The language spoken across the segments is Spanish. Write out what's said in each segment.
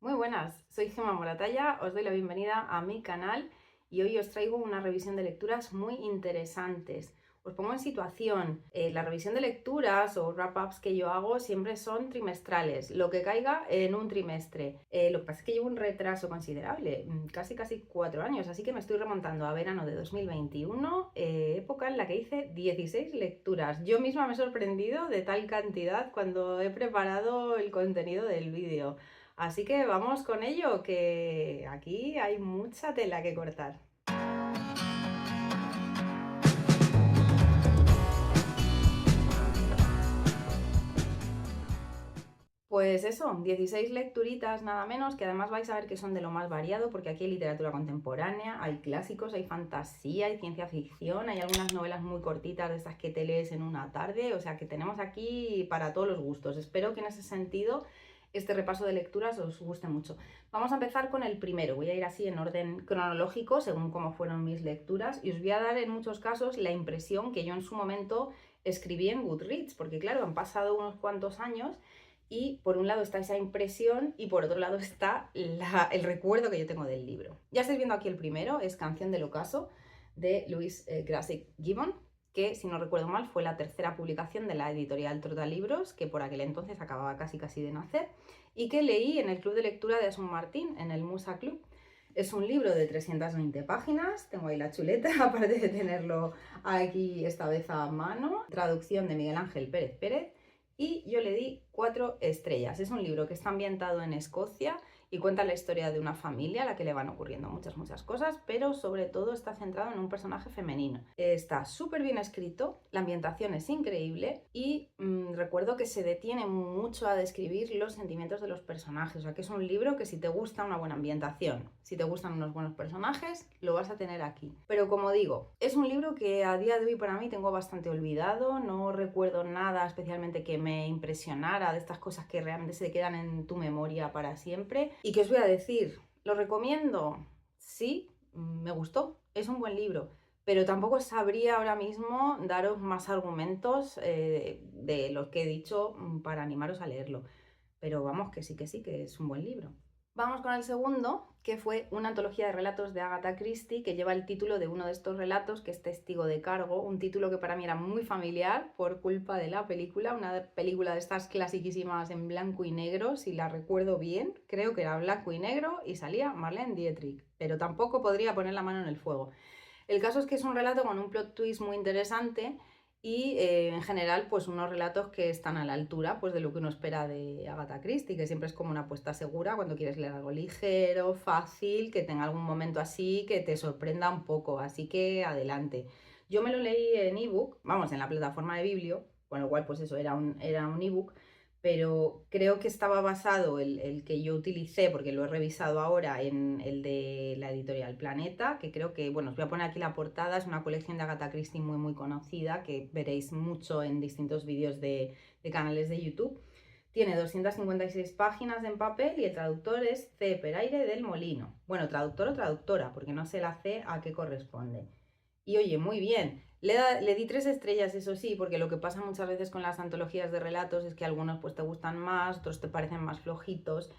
Muy buenas, soy Gemma Moratalla, os doy la bienvenida a mi canal y hoy os traigo una revisión de lecturas muy interesantes. Os pongo en situación, la revisión de lecturas o wrap-ups que yo hago siempre son trimestrales, lo que caiga en un trimestre. Lo que pasa es que llevo un retraso considerable, casi 4 años, así que me estoy remontando a verano de 2021, época en la que hice 16 lecturas. Yo misma me he sorprendido de tal cantidad cuando he preparado el contenido del vídeo. Así que vamos con ello, que aquí hay mucha tela que cortar. Pues eso, 16 lecturitas nada menos, que además vais a ver que son de lo más variado, porque aquí hay literatura contemporánea, hay clásicos, hay fantasía, hay ciencia ficción, hay algunas novelas muy cortitas de estas que te lees en una tarde, o sea que tenemos aquí para todos los gustos. Espero que en ese sentido este repaso de lecturas os guste mucho. Vamos a empezar con el primero, voy a ir así en orden cronológico según cómo fueron mis lecturas y os voy a dar en muchos casos la impresión que yo en su momento escribí en Goodreads, porque claro, han pasado unos cuantos años y por un lado está esa impresión y por otro lado está el recuerdo que yo tengo del libro. Ya estáis viendo aquí el primero, es Canción del Ocaso, de Louise Grassic Gibbon, que si no recuerdo mal fue la tercera publicación de la editorial Trotalibros, que por aquel entonces acababa casi de nacer, y que leí en el club de lectura de Asun Martín, en el Musa Club. Es un libro de 320 páginas, tengo ahí la chuleta, aparte de tenerlo aquí esta vez a mano, traducción de Miguel Ángel Pérez Pérez, y yo le di 4 estrellas. Es un libro que está ambientado en Escocia y cuenta la historia de una familia a la que le van ocurriendo muchas cosas, pero sobre todo está centrado en un personaje femenino. Está súper bien escrito, la ambientación es increíble y recuerdo que se detiene mucho a describir los sentimientos de los personajes, o sea que es un libro que si te gusta una buena ambientación, si te gustan unos buenos personajes, lo vas a tener aquí. Pero como digo, es un libro que a día de hoy para mí tengo bastante olvidado, no recuerdo nada especialmente que me impresionara, de estas cosas que realmente se quedan en tu memoria para siempre. ¿Y qué os voy a decir? ¿Lo recomiendo? Sí, me gustó, es un buen libro, pero tampoco sabría ahora mismo daros más argumentos de los que he dicho para animaros a leerlo. Pero vamos, que sí, que es un buen libro. Vamos con el segundo, que fue una antología de relatos de Agatha Christie que lleva el título de uno de estos relatos, que es Testigo de Cargo, un título que para mí era muy familiar por culpa de la película, una película de estas clasiquísimas en blanco y negro, si la recuerdo bien, creo que era blanco y negro y salía Marlene Dietrich, pero tampoco podría poner la mano en el fuego. El caso es que es un relato con un plot twist muy interesante y en general pues unos relatos que están a la altura pues de lo que uno espera de Agatha Christie, que siempre es como una apuesta segura cuando quieres leer algo ligero, fácil, que tenga algún momento así que te sorprenda un poco, así que adelante. Yo me lo leí en ebook, vamos, en la plataforma de Biblio, con lo cual pues eso era un ebook, pero creo que estaba basado el que yo utilicé, porque lo he revisado ahora, en el de la editorial Planeta, que creo que, bueno, os voy a poner aquí la portada, es una colección de Agatha Christie muy conocida, que veréis mucho en distintos vídeos de canales de YouTube. Tiene 256 páginas en papel y el traductor es C. Peraire del Molino. Bueno, traductor o traductora, porque no sé la C a qué corresponde. Y oye, muy bien. Le di 3 estrellas, eso sí, porque lo que pasa muchas veces con las antologías de relatos es que algunos pues te gustan más, otros te parecen más flojitos.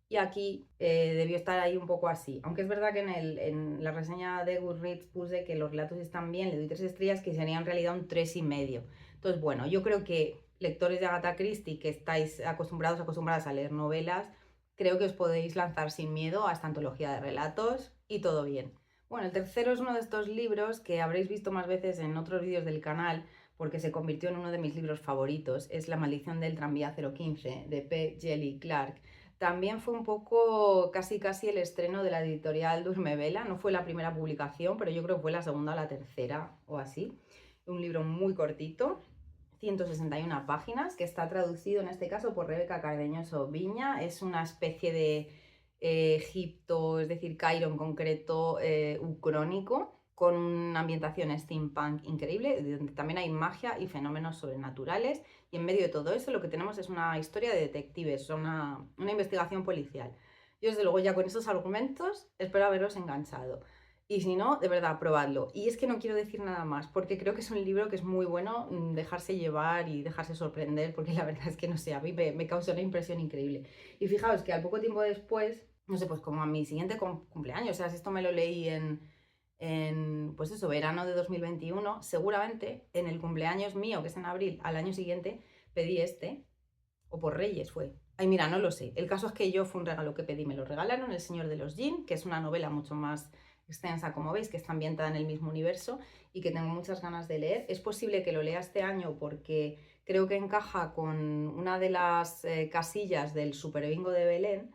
Y aquí debió estar ahí un poco así. Aunque es verdad que en la reseña de Goodreads puse que los relatos están bien, le doy 3 estrellas, que sería en realidad un 3,5. Entonces, bueno, yo creo que lectores de Agatha Christie que estáis acostumbradas a leer novelas, creo que os podéis lanzar sin miedo a esta antología de relatos y todo bien. Bueno, el tercero es uno de estos libros que habréis visto más veces en otros vídeos del canal porque se convirtió en uno de mis libros favoritos. Es La maldición del tranvía 015 de P. Djeli Clark. También fue un poco casi el estreno de la editorial Durmevela. No fue la primera publicación, pero yo creo que fue la segunda o la tercera o así. Un libro muy cortito, 161 páginas, que está traducido en este caso por Rebeca Cardeñoso Viña. Es una especie de Egipto, es decir, Cairo en concreto, ucrónico, con una ambientación steampunk increíble, donde también hay magia y fenómenos sobrenaturales, y en medio de todo eso lo que tenemos es una historia de detectives, una investigación policial. Yo desde luego ya con esos argumentos espero haberos enganchado. Y si no, de verdad, probadlo. Y es que no quiero decir nada más, porque creo que es un libro que es muy bueno dejarse llevar y dejarse sorprender, porque la verdad es que no sé, a mí me causó una impresión increíble. Y fijaos que al poco tiempo después, no sé, pues como a mi siguiente cumpleaños, o sea, si esto me lo leí pues eso, verano de 2021, seguramente en el cumpleaños mío, que es en abril, al año siguiente, pedí este, o por Reyes fue. Ay, mira, no lo sé. El caso es que yo fue un regalo que pedí, me lo regalaron, El Señor de los Jin, que es una novela mucho más extensa, como veis, que está ambientada en el mismo universo y que tengo muchas ganas de leer. Es posible que lo lea este año porque creo que encaja con una de las casillas del Super Bingo de Belén,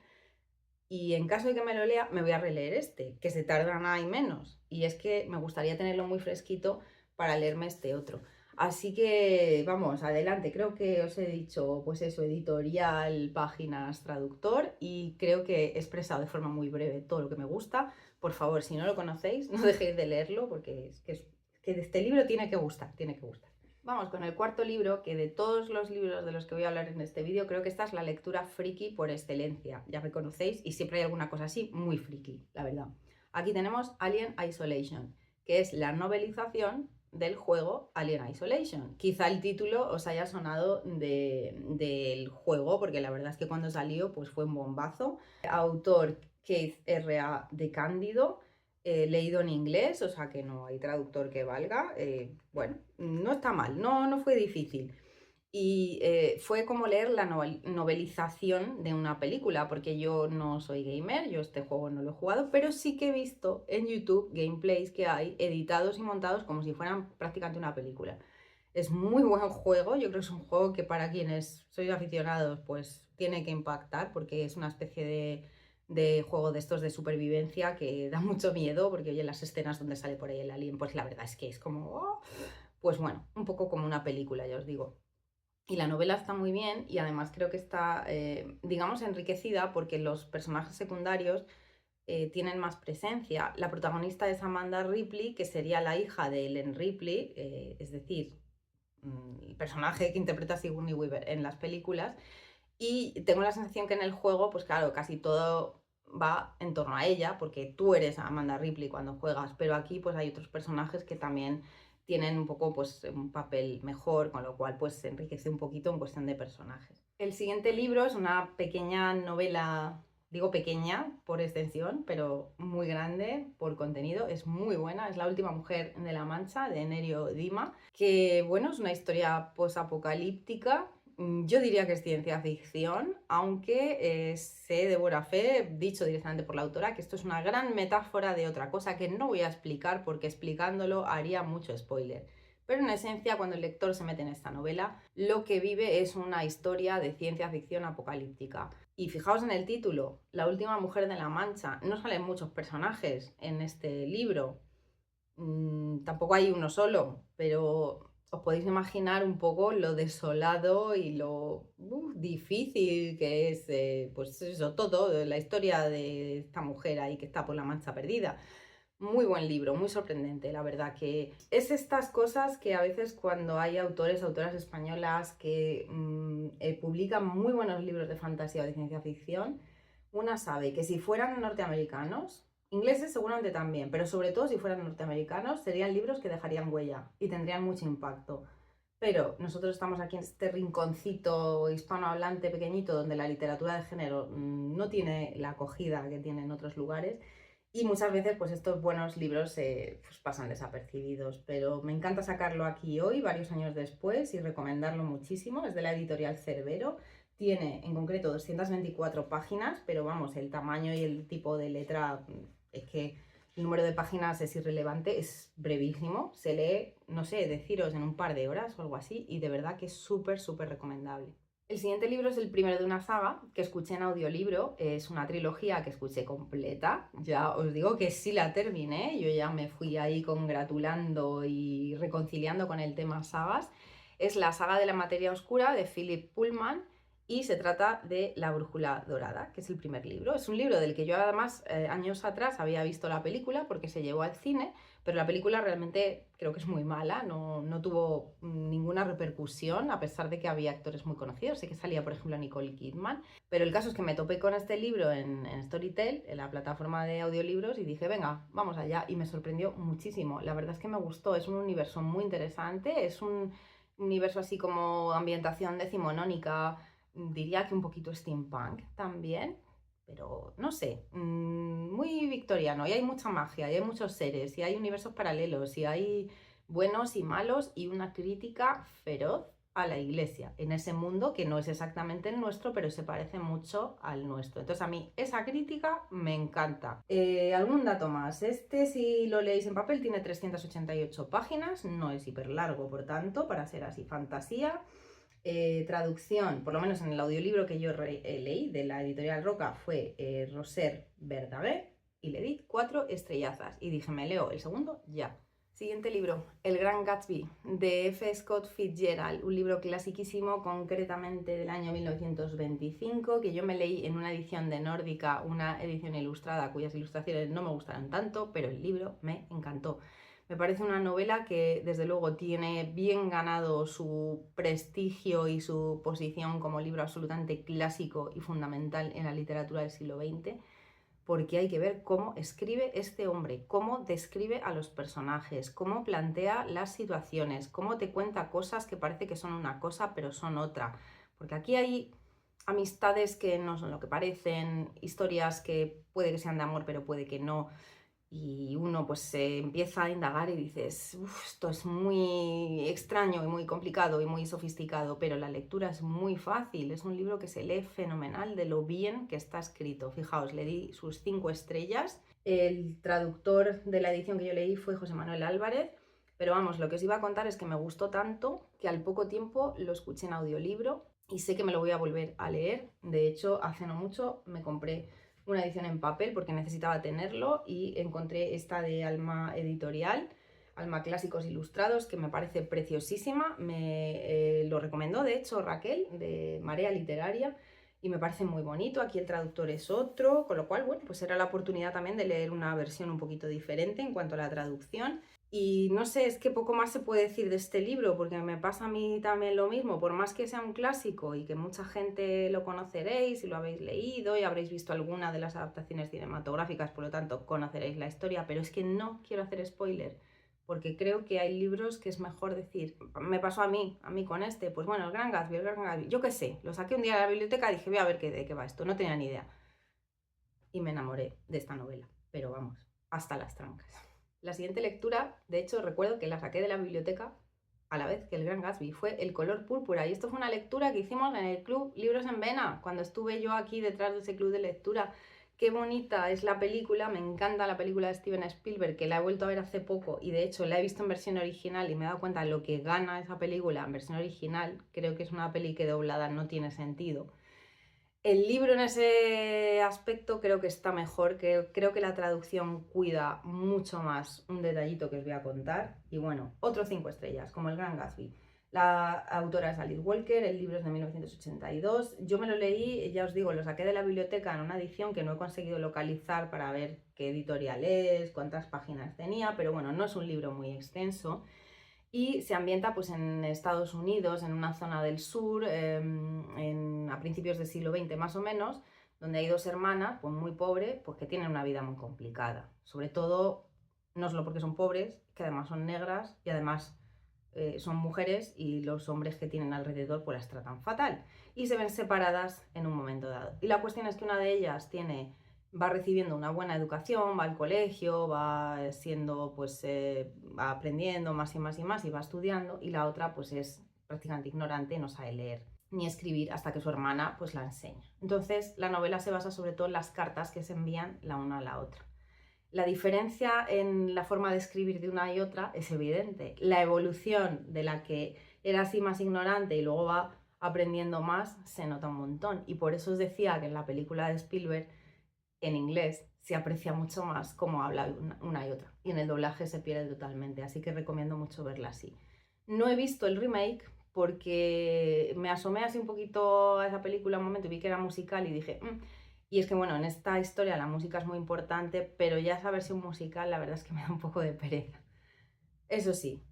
y en caso de que me lo lea, me voy a releer este, que se tarda nada y menos. Y es que me gustaría tenerlo muy fresquito para leerme este otro. Así que vamos, adelante. Creo que os he dicho, pues eso, editorial, páginas, traductor, y creo que he expresado de forma muy breve todo lo que me gusta. Por favor, si no lo conocéis, no dejéis de leerlo porque es que este libro tiene que gustar, tiene que gustar. Vamos con el cuarto libro, que de todos los libros de los que voy a hablar en este vídeo, creo que esta es la lectura friki por excelencia. Ya me conocéis y siempre hay alguna cosa así muy friki, la verdad. Aquí tenemos Alien Isolation, que es la novelización del juego Alien Isolation. Quizá el título os haya sonado del juego, porque la verdad es que cuando salió pues fue un bombazo. Autor Keith R.A. de Cándido, leído en inglés, o sea que no hay traductor que valga. Bueno, no está mal, no fue difícil. Y fue como leer la novelización de una película, porque yo no soy gamer, yo este juego no lo he jugado, pero sí que he visto en YouTube gameplays que hay editados y montados como si fueran prácticamente una película. Es muy buen juego, yo creo que es un juego que para quienes sois aficionados pues tiene que impactar, porque es una especie de juego de estos de supervivencia que da mucho miedo, porque oye, las escenas donde sale por ahí el alien, pues la verdad es que es como, oh, pues bueno, un poco como una película, ya os digo. Y la novela está muy bien y además creo que está, digamos, enriquecida porque los personajes secundarios tienen más presencia. La protagonista es Amanda Ripley, que sería la hija de Ellen Ripley, es decir, el personaje que interpreta Sigourney Weaver en las películas. Y tengo la sensación que en el juego, pues claro, casi todo va en torno a ella, porque tú eres Amanda Ripley cuando juegas, pero aquí pues hay otros personajes que también tienen un poco pues un papel mejor, con lo cual pues se enriquece un poquito en cuestión de personajes. El siguiente libro es una pequeña novela, digo pequeña por extensión, pero muy grande por contenido, es muy buena, es La última mujer de La Mancha, de Nerio Dima, que bueno, es una historia posapocalíptica. Yo diría que es ciencia ficción, aunque sé de buena fe, dicho directamente por la autora, que esto es una gran metáfora de otra cosa que no voy a explicar porque explicándolo haría mucho spoiler. Pero en esencia, cuando el lector se mete en esta novela, lo que vive es una historia de ciencia ficción apocalíptica. Y fijaos en el título, La última mujer de La Mancha. No salen muchos personajes en este libro. Tampoco hay uno solo, pero os podéis imaginar un poco lo desolado y lo difícil que es, pues eso, todo, la historia de esta mujer ahí que está por la Mancha Perdida. Muy buen libro, muy sorprendente, la verdad que es estas cosas que a veces cuando hay autores, autoras españolas que publican muy buenos libros de fantasía o de ciencia ficción, una sabe que si fueran norteamericanos, ingleses seguramente también, pero sobre todo si fueran norteamericanos, serían libros que dejarían huella y tendrían mucho impacto. Pero nosotros estamos aquí en este rinconcito hispanohablante pequeñito donde la literatura de género no tiene la acogida que tiene en otros lugares y muchas veces pues estos buenos libros pues, pasan desapercibidos. Pero me encanta sacarlo aquí hoy, varios años después, y recomendarlo muchísimo. Es de la editorial Cerbero. Tiene en concreto 224 páginas, pero vamos, el tamaño y el tipo de letra es que el número de páginas es irrelevante, es brevísimo, se lee, no sé, deciros en un par de horas o algo así, y de verdad que es súper, súper recomendable. El siguiente libro es el primero de una saga que escuché en audiolibro, es una trilogía que escuché completa, ya os digo que sí la terminé, yo ya me fui ahí congratulando y reconciliando con el tema sagas. Es la saga de la materia oscura de Philip Pullman y se trata de La brújula dorada, que es el primer libro. Es un libro del que yo además años atrás había visto la película porque se llevó al cine, pero la película realmente creo que es muy mala, no tuvo ninguna repercusión, a pesar de que había actores muy conocidos. Sé que salía, por ejemplo, Nicole Kidman, pero el caso es que me topé con este libro en Storytel, en la plataforma de audiolibros, y dije, venga, vamos allá, y me sorprendió muchísimo. La verdad es que me gustó, es un universo muy interesante, es un universo así como ambientación decimonónica, diría que un poquito steampunk también, pero no sé, muy victoriano, y hay mucha magia, y hay muchos seres, y hay universos paralelos, y hay buenos y malos, y una crítica feroz a la iglesia, en ese mundo que no es exactamente el nuestro, pero se parece mucho al nuestro. Entonces a mí esa crítica me encanta. Algún dato más, este si lo leéis en papel tiene 388 páginas, no es hiper largo por tanto, para ser así fantasía. Traducción, por lo menos en el audiolibro que yo leí de la editorial Roca, fue Roser Verdaguer, y le di 4 estrellazas y dije, me leo el segundo ya. Siguiente libro, El Gran Gatsby, de F. Scott Fitzgerald, un libro clasiquísimo, concretamente del año 1925, que yo me leí en una edición de Nórdica, una edición ilustrada cuyas ilustraciones no me gustaron tanto, pero el libro me encantó. Me parece una novela que desde luego tiene bien ganado su prestigio y su posición como libro absolutamente clásico y fundamental en la literatura del siglo XX, porque hay que ver cómo escribe este hombre, cómo describe a los personajes, cómo plantea las situaciones, cómo te cuenta cosas que parece que son una cosa pero son otra. Porque aquí hay amistades que no son lo que parecen, historias que puede que sean de amor pero puede que no. Y uno pues se empieza a indagar y dices, esto es muy extraño y muy complicado y muy sofisticado, pero la lectura es muy fácil, es un libro que se lee fenomenal de lo bien que está escrito. Fijaos, le di sus 5 estrellas. El traductor de la edición que yo leí fue José Manuel Álvarez, pero vamos, lo que os iba a contar es que me gustó tanto que al poco tiempo lo escuché en audiolibro y sé que me lo voy a volver a leer. De hecho, hace no mucho me compré una edición en papel porque necesitaba tenerlo y encontré esta de Alma Editorial, Alma Clásicos Ilustrados, que me parece preciosísima. Me lo recomendó de hecho Raquel de Marea Literaria y me parece muy bonito. Aquí el traductor es otro, con lo cual, bueno, pues era la oportunidad también de leer una versión un poquito diferente en cuanto a la traducción. Y no sé, es que poco más se puede decir de este libro, porque me pasa a mí también lo mismo, por más que sea un clásico y que mucha gente lo conoceréis y lo habéis leído y habréis visto alguna de las adaptaciones cinematográficas, por lo tanto conoceréis la historia, pero es que no quiero hacer spoiler, porque creo que hay libros que es mejor decir, me pasó a mí con este, pues bueno, el Gran Gatsby, yo qué sé, lo saqué un día de la biblioteca y dije, voy a ver de qué va esto, no tenía ni idea. Y me enamoré de esta novela, pero vamos, hasta las trancas. La siguiente lectura, de hecho, recuerdo que la saqué de la biblioteca a la vez que El Gran Gatsby, fue El color púrpura. Y esto fue una lectura que hicimos en el club Libros en Vena, cuando estuve yo aquí detrás de ese club de lectura. Qué bonita es la película, me encanta la película de Steven Spielberg, que la he vuelto a ver hace poco y de hecho la he visto en versión original y me he dado cuenta de lo que gana esa película en versión original. Creo que es una peli que doblada no tiene sentido. El libro en ese aspecto creo que está mejor, que creo que la traducción cuida mucho más un detallito que os voy a contar. Y bueno, otros 5 estrellas, como El Gran Gatsby. La autora es Alice Walker, el libro es de 1982. Yo me lo leí, ya os digo, lo saqué de la biblioteca en una edición que no he conseguido localizar para ver qué editorial es, cuántas páginas tenía, pero bueno, no es un libro muy extenso. Y se ambienta pues en Estados Unidos, en una zona del sur, a principios del siglo XX más o menos, donde hay 2 hermanas pues muy pobres, pues que tienen una vida muy complicada. Sobre todo, no solo porque son pobres, que además son negras y además son mujeres y los hombres que tienen alrededor pues las tratan fatal. Y se ven separadas en un momento dado. Y la cuestión es que una de ellas va recibiendo una buena educación, va al colegio, va siendo, pues, va aprendiendo más y más y más y va estudiando, y la otra pues es prácticamente ignorante, no sabe leer ni escribir hasta que su hermana pues la enseña. Entonces la novela se basa sobre todo en las cartas que se envían la una a la otra. La diferencia en la forma de escribir de una y otra es evidente. La evolución de la que era así más ignorante y luego va aprendiendo más se nota un montón. Y por eso os decía que en la película de Spielberg en inglés se aprecia mucho más cómo habla una y otra, y en el doblaje se pierde totalmente, así que recomiendo mucho verla así. No he visto el remake, porque me asomé así un poquito a esa película un momento y vi que era musical y dije... Y es que bueno, en esta historia la música es muy importante, pero ya esa versión musical la verdad es que me da un poco de pereza. Eso sí,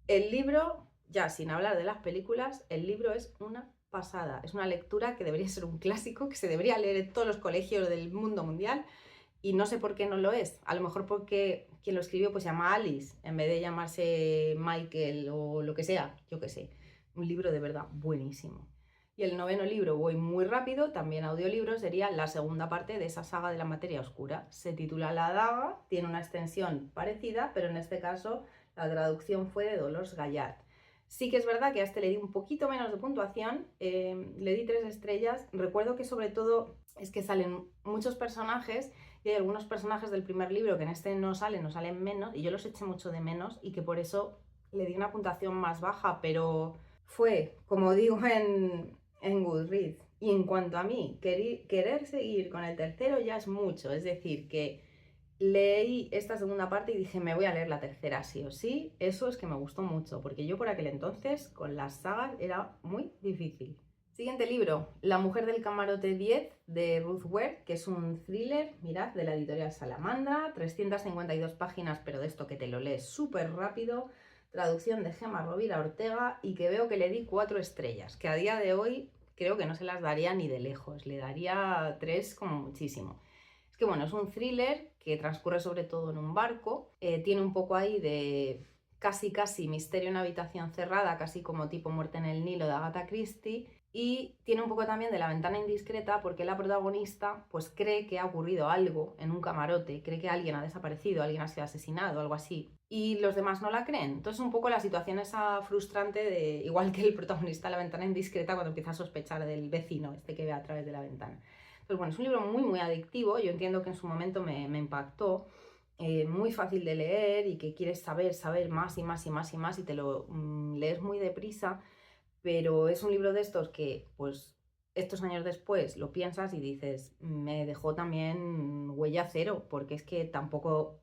el libro, ya sin hablar de las películas, el libro es una pasada. Es una lectura que debería ser un clásico, que se debería leer en todos los colegios del mundo mundial y no sé por qué no lo es. A lo mejor porque quien lo escribió pues se llama Alice en vez de llamarse Michael o lo que sea, yo qué sé. Un libro de verdad buenísimo. Y el noveno libro, voy muy rápido, también audiolibro, sería la segunda parte de esa saga de la materia oscura. Se titula La Daga, tiene una extensión parecida, pero en este caso la traducción fue de Dolors Gallard. Sí que es verdad que a este le di un poquito menos de puntuación, le di 3 estrellas. Recuerdo que sobre todo es que salen muchos personajes y hay algunos personajes del primer libro que en este no salen menos y yo los eché mucho de menos y que por eso le di una puntuación más baja, pero fue, como digo en Goodreads. Y en cuanto a mí, querer seguir con el tercero ya es mucho, es decir, que leí esta segunda parte y dije, me voy a leer la tercera sí o sí. Eso es que me gustó mucho, porque yo por aquel entonces con las sagas era muy difícil. Siguiente libro, La mujer del camarote 10 de Ruth Ware, que es un thriller, mirad, de la editorial Salamandra, 352 páginas, pero de esto que te lo lees súper rápido, traducción de Gemma Rovira Ortega y que veo que le di 4 estrellas, que a día de hoy creo que no se las daría ni de lejos, le daría 3 como muchísimo. Es que bueno, es un thriller que transcurre sobre todo en un barco, tiene un poco ahí de casi misterio en una habitación cerrada, casi como tipo Muerte en el Nilo de Agatha Christie, y tiene un poco también de La ventana indiscreta porque la protagonista pues cree que ha ocurrido algo en un camarote, cree que alguien ha desaparecido, alguien ha sido asesinado, algo así, y los demás no la creen. Entonces un poco la situación esa frustrante de, igual que el protagonista de La ventana indiscreta cuando empieza a sospechar del vecino este que ve a través de la ventana. Pues bueno, es un libro muy adictivo, yo entiendo que en su momento me impactó, muy fácil de leer y que quieres saber más y más y te lo lees muy deprisa, pero es un libro de estos que pues estos años después lo piensas y dices, me dejó también huella cero, porque es que tampoco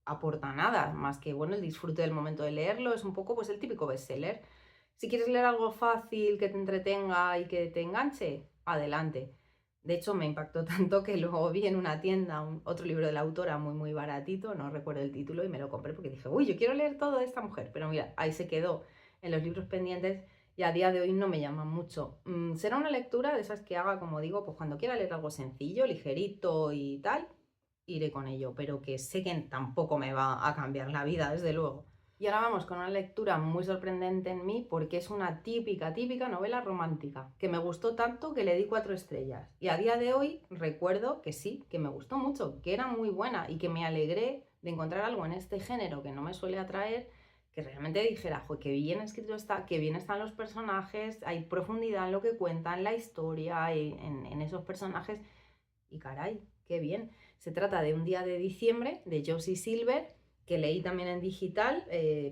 aporta nada, más que bueno, el disfrute del momento de leerlo, es un poco pues el típico bestseller. Si quieres leer algo fácil, que te entretenga y que te enganche, adelante. De hecho, me impactó tanto que luego vi en una tienda otro libro de la autora muy baratito, no recuerdo el título, y me lo compré porque dije, uy, yo quiero leer todo de esta mujer. Pero mira, ahí se quedó en los libros pendientes y a día de hoy no me llama mucho. Será una lectura de esas que haga, como digo, pues cuando quiera leer algo sencillo, ligerito y tal, iré con ello, pero que sé que tampoco me va a cambiar la vida, desde luego. Y ahora vamos con una lectura muy sorprendente en mí porque es una típica novela romántica, que me gustó tanto que le di 4 estrellas. Y a día de hoy recuerdo que sí, que me gustó mucho, que era muy buena y que me alegré de encontrar algo en este género que no me suele atraer, que realmente dijera, jo, qué bien escrito está, qué bien están los personajes, hay profundidad en lo que cuentan, la historia, en esos personajes, y caray, qué bien. Se trata de Un día de diciembre, de Josie Silver, que leí también en digital,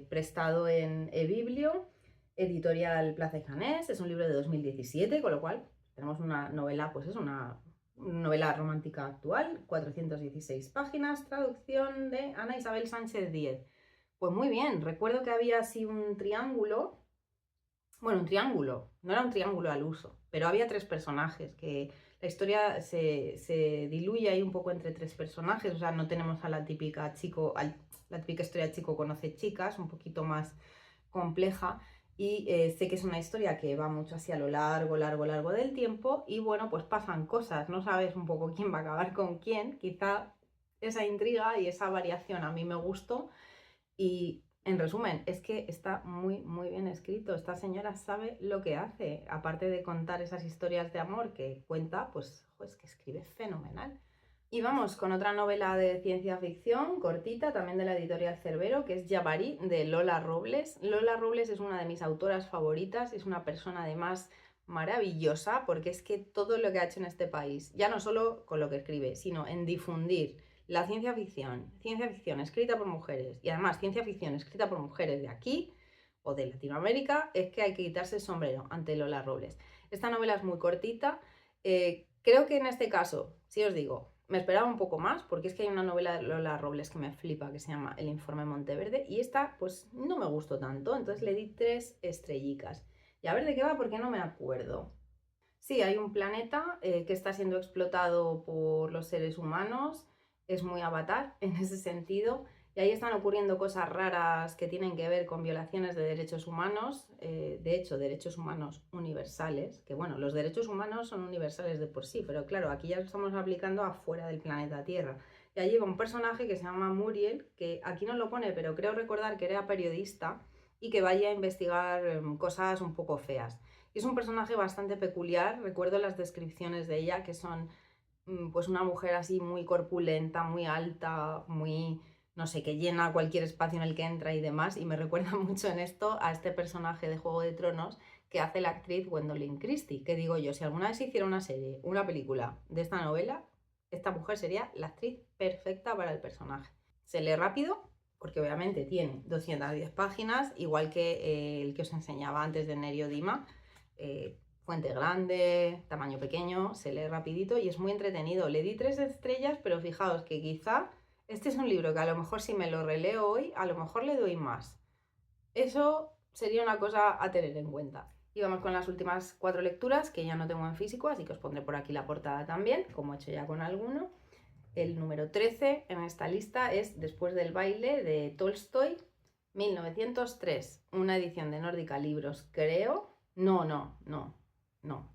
prestado en eBiblio, editorial Plaza y Janés, es un libro de 2017, con lo cual tenemos una novela, pues es una novela romántica actual, 416 páginas, traducción de Ana Isabel Sánchez Díez. Pues muy bien, recuerdo que había así un triángulo, bueno, un triángulo, no era un triángulo al uso, pero había 3 personajes, que la historia se diluye ahí un poco entre 3 personajes, o sea, no tenemos a la típica la típica historia chico conoce chicas, un poquito más compleja, y sé que es una historia que va mucho así a lo largo del tiempo, y bueno, pues pasan cosas, no sabes un poco quién va a acabar con quién, quizá esa intriga y esa variación a mí me gustó, y en resumen, es que está muy bien escrito. Esta señora sabe lo que hace. Aparte de contar esas historias de amor que cuenta, pues es que escribe fenomenal. Y vamos con otra novela de ciencia ficción, cortita, también de la editorial Cerbero, que es Yabarí, de Lola Robles. Lola Robles es una de mis autoras favoritas, es una persona además maravillosa, porque es que todo lo que ha hecho en este país, ya no solo con lo que escribe, sino en difundir la ciencia ficción escrita por mujeres y además ciencia ficción escrita por mujeres de aquí o de Latinoamérica, es que hay que quitarse el sombrero ante Lola Robles. Esta novela es muy cortita, creo que en este caso, si os digo, me esperaba un poco más porque es que hay una novela de Lola Robles que me flipa que se llama El informe Monteverde y esta pues no me gustó tanto, entonces le di 3 estrellicas. Y a ver de qué va, porque no me acuerdo. Sí, hay un planeta que está siendo explotado por los seres humanos, es muy Avatar en ese sentido, y ahí están ocurriendo cosas raras que tienen que ver con violaciones de derechos humanos, de hecho, derechos humanos universales, que bueno, los derechos humanos son universales de por sí, pero claro, aquí ya lo estamos aplicando afuera del planeta Tierra. Y allí va un personaje que se llama Muriel, que aquí no lo pone, pero creo recordar que era periodista y que vaya a investigar cosas un poco feas. Y es un personaje bastante peculiar, recuerdo las descripciones de ella, que son pues una mujer así muy corpulenta, muy alta, muy, no sé, que llena cualquier espacio en el que entra y demás, y me recuerda mucho en esto a este personaje de Juego de Tronos que hace la actriz Gwendolyn Christie, que digo yo, si alguna vez hiciera una serie, una película de esta novela, esta mujer sería la actriz perfecta para el personaje. Se lee rápido, porque obviamente tiene 210 páginas, igual que el que os enseñaba antes de Nerio Dima, fuente grande, tamaño pequeño, se lee rapidito y es muy entretenido. Le di 3 estrellas, pero fijaos que quizá este es un libro que a lo mejor si me lo releo hoy, a lo mejor le doy más. Eso sería una cosa a tener en cuenta. Y vamos con las últimas 4 lecturas que ya no tengo en físico, así que os pondré por aquí la portada también, como he hecho ya con alguno. El número 13 en esta lista es Después del baile de Tolstoy, 1903, una edición de Nórdica Libros, creo. No,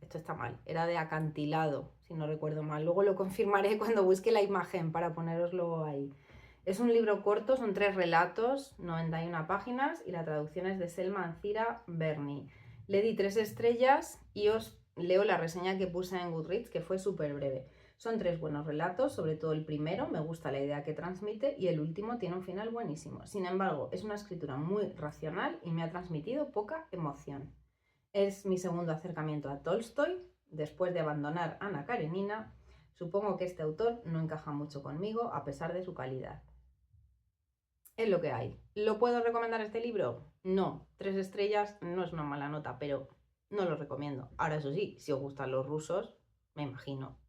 esto está mal. Era de Acantilado, si no recuerdo mal. Luego lo confirmaré cuando busque la imagen para poneroslo ahí. Es un libro corto, son 3 relatos, 91 páginas y la traducción es de Selma Ancira Berni. Le di 3 estrellas y os leo la reseña que puse en Goodreads, que fue súper breve. Son 3 buenos relatos, sobre todo el primero, me gusta la idea que transmite, y el último tiene un final buenísimo. Sin embargo, es una escritura muy racional y me ha transmitido poca emoción. Es mi segundo acercamiento a Tolstoy, después de abandonar Ana Karenina. Supongo que este autor no encaja mucho conmigo, a pesar de su calidad. Es lo que hay. ¿Lo puedo recomendar este libro? No. 3 estrellas no es una mala nota, pero no lo recomiendo. Ahora, eso sí, si os gustan los rusos, me imagino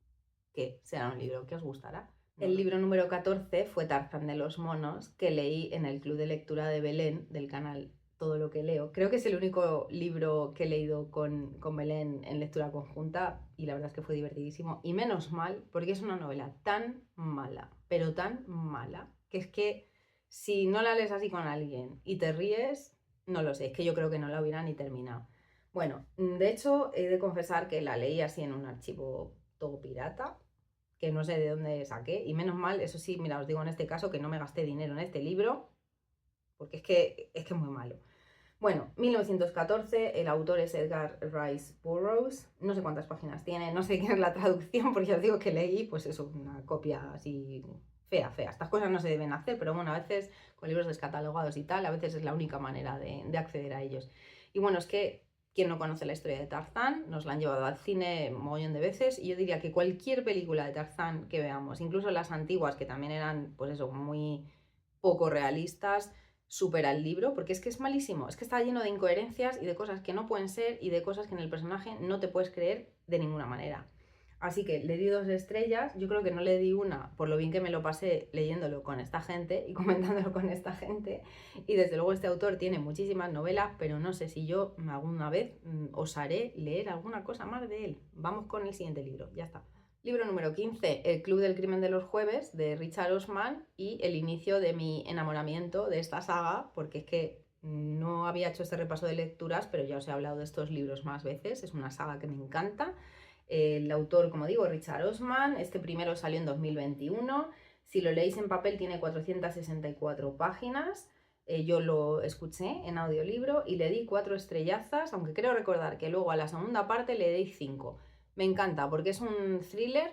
que será un libro que os gustará. El libro número 14 fue Tarzán de los monos, que leí en el club de lectura de Belén, del canal Todo lo que leo. Creo que es el único libro que he leído con Belén en lectura conjunta y la verdad es que fue divertidísimo. Y menos mal, porque es una novela tan mala, pero tan mala, que es que si no la lees así con alguien y te ríes, no lo sé, es que yo creo que no la hubiera ni terminado. Bueno, de hecho, he de confesar que la leí así en un archivo todo pirata, que no sé de dónde saqué, y menos mal, eso sí, mira, os digo en este caso que no me gasté dinero en este libro, porque es que es muy malo. Bueno, 1914, el autor es Edgar Rice Burroughs, no sé cuántas páginas tiene, no sé quién es la traducción, porque ya os digo que leí, pues eso, una copia así fea. Estas cosas no se deben hacer, pero bueno, a veces con libros descatalogados y tal, a veces es la única manera de acceder a ellos. Y bueno, es que quien no conoce la historia de Tarzán, nos la han llevado al cine un montón de veces, y yo diría que cualquier película de Tarzán que veamos, incluso las antiguas, que también eran, pues eso, muy poco realistas, supera el libro, porque es malísimo, es que está lleno de incoherencias y de cosas que no pueden ser y de cosas que en el personaje no te puedes creer de ninguna manera. Así que le di 2 estrellas, yo creo que no le di una por lo bien que me lo pasé leyéndolo con esta gente y comentándolo con esta gente, y desde luego este autor tiene muchísimas novelas, pero no sé si yo alguna vez osaré leer alguna cosa más de él. Vamos con el siguiente libro, ya está. Libro número 15, El Club del Crimen de los Jueves, de Richard Osman, y el inicio de mi enamoramiento de esta saga, porque es que no había hecho este repaso de lecturas, pero ya os he hablado de estos libros más veces, es una saga que me encanta. El autor, como digo, Richard Osman, este primero salió en 2021, si lo leéis en papel tiene 464 páginas, yo lo escuché en audiolibro y le di 4 estrellazas, aunque creo recordar que luego a la segunda parte le di 5. Me encanta porque es un thriller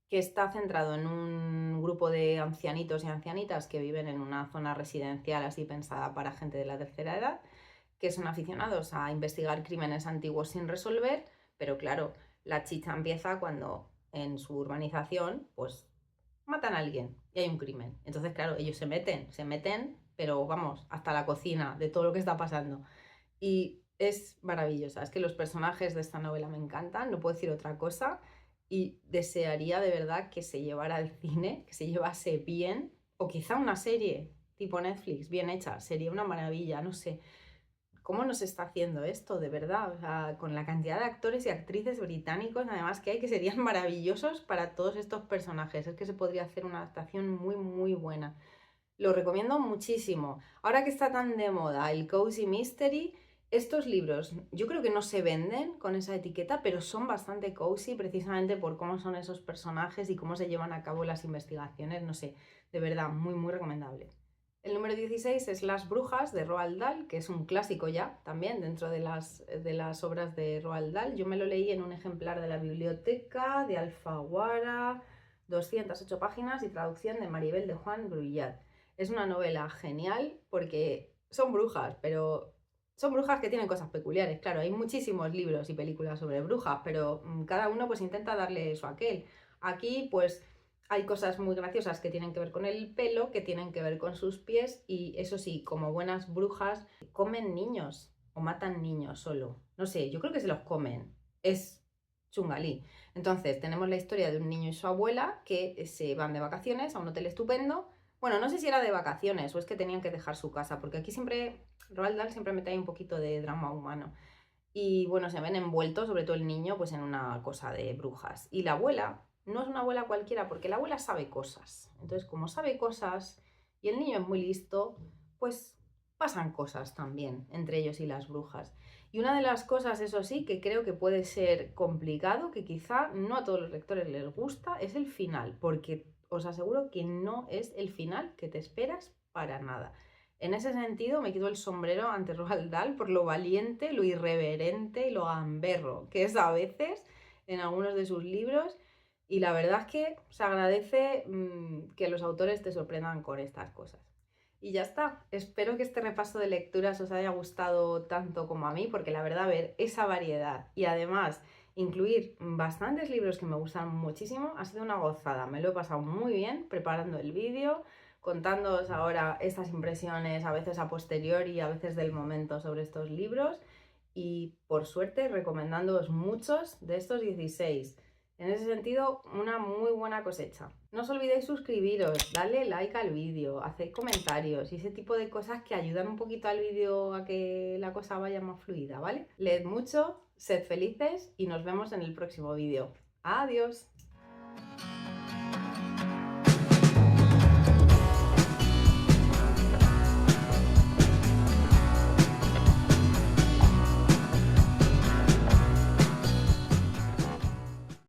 que está centrado en un grupo de ancianitos y ancianitas que viven en una zona residencial así pensada para gente de la tercera edad, que son aficionados a investigar crímenes antiguos sin resolver, pero claro, la chicha empieza cuando en su urbanización pues matan a alguien y hay un crimen. Entonces, claro, ellos se meten, pero vamos, hasta la cocina de todo lo que está pasando. Y es maravillosa, es que los personajes de esta novela me encantan, no puedo decir otra cosa, y desearía de verdad que se llevara al cine, que se llevase bien, o quizá una serie tipo Netflix bien hecha, sería una maravilla, no sé, ¿cómo nos está haciendo esto, de verdad? O sea, con la cantidad de actores y actrices británicos, además que hay, que serían maravillosos para todos estos personajes. Es que se podría hacer una adaptación muy, muy buena. Lo recomiendo muchísimo. Ahora que está tan de moda el Cozy Mystery, estos libros yo creo que no se venden con esa etiqueta, pero son bastante cozy precisamente por cómo son esos personajes y cómo se llevan a cabo las investigaciones. No sé, de verdad, muy, muy recomendable. El número 16 es Las Brujas de Roald Dahl, que es un clásico ya también dentro de las obras de Roald Dahl. Yo me lo leí en un ejemplar de la biblioteca de Alfaguara, 208 páginas y traducción de Maribel de Juan Brullat. Es una novela genial porque son brujas, pero son brujas que tienen cosas peculiares. Claro, hay muchísimos libros y películas sobre brujas, pero cada uno pues intenta darle eso a aquel. Aquí pues hay cosas muy graciosas que tienen que ver con el pelo, que tienen que ver con sus pies y eso sí, como buenas brujas, comen niños o matan niños solo. No sé, yo creo que se los comen. Es chungalí. Entonces, tenemos la historia de un niño y su abuela que se van de vacaciones a un hotel estupendo. Bueno, no sé si era de vacaciones o es que tenían que dejar su casa, porque aquí siempre, Roald Dahl siempre mete ahí un poquito de drama humano. Y bueno, se ven envueltos, sobre todo el niño, pues en una cosa de brujas. Y la abuela no es una abuela cualquiera, porque la abuela sabe cosas. Entonces, como sabe cosas y el niño es muy listo, pues pasan cosas también entre ellos y las brujas. Y una de las cosas, eso sí, que creo que puede ser complicado, que quizá no a todos los lectores les gusta, es el final, porque os aseguro que no es el final que te esperas para nada. En ese sentido, me quito el sombrero ante Roald Dahl por lo valiente, lo irreverente y lo gamberro que es a veces en algunos de sus libros. Y la verdad es que se agradece que los autores te sorprendan con estas cosas. Y ya está. Espero que este repaso de lecturas os haya gustado tanto como a mí, porque la verdad, ver esa variedad y además incluir bastantes libros que me gustan muchísimo ha sido una gozada. Me lo he pasado muy bien preparando el vídeo, contándoos ahora estas impresiones, a veces a posteriori, a veces del momento sobre estos libros y por suerte recomendándoos muchos de estos 16. En ese sentido, una muy buena cosecha. No os olvidéis suscribiros, darle like al vídeo, hacer comentarios y ese tipo de cosas que ayudan un poquito al vídeo a que la cosa vaya más fluida, ¿vale? Leed mucho, sed felices y nos vemos en el próximo vídeo. ¡Adiós!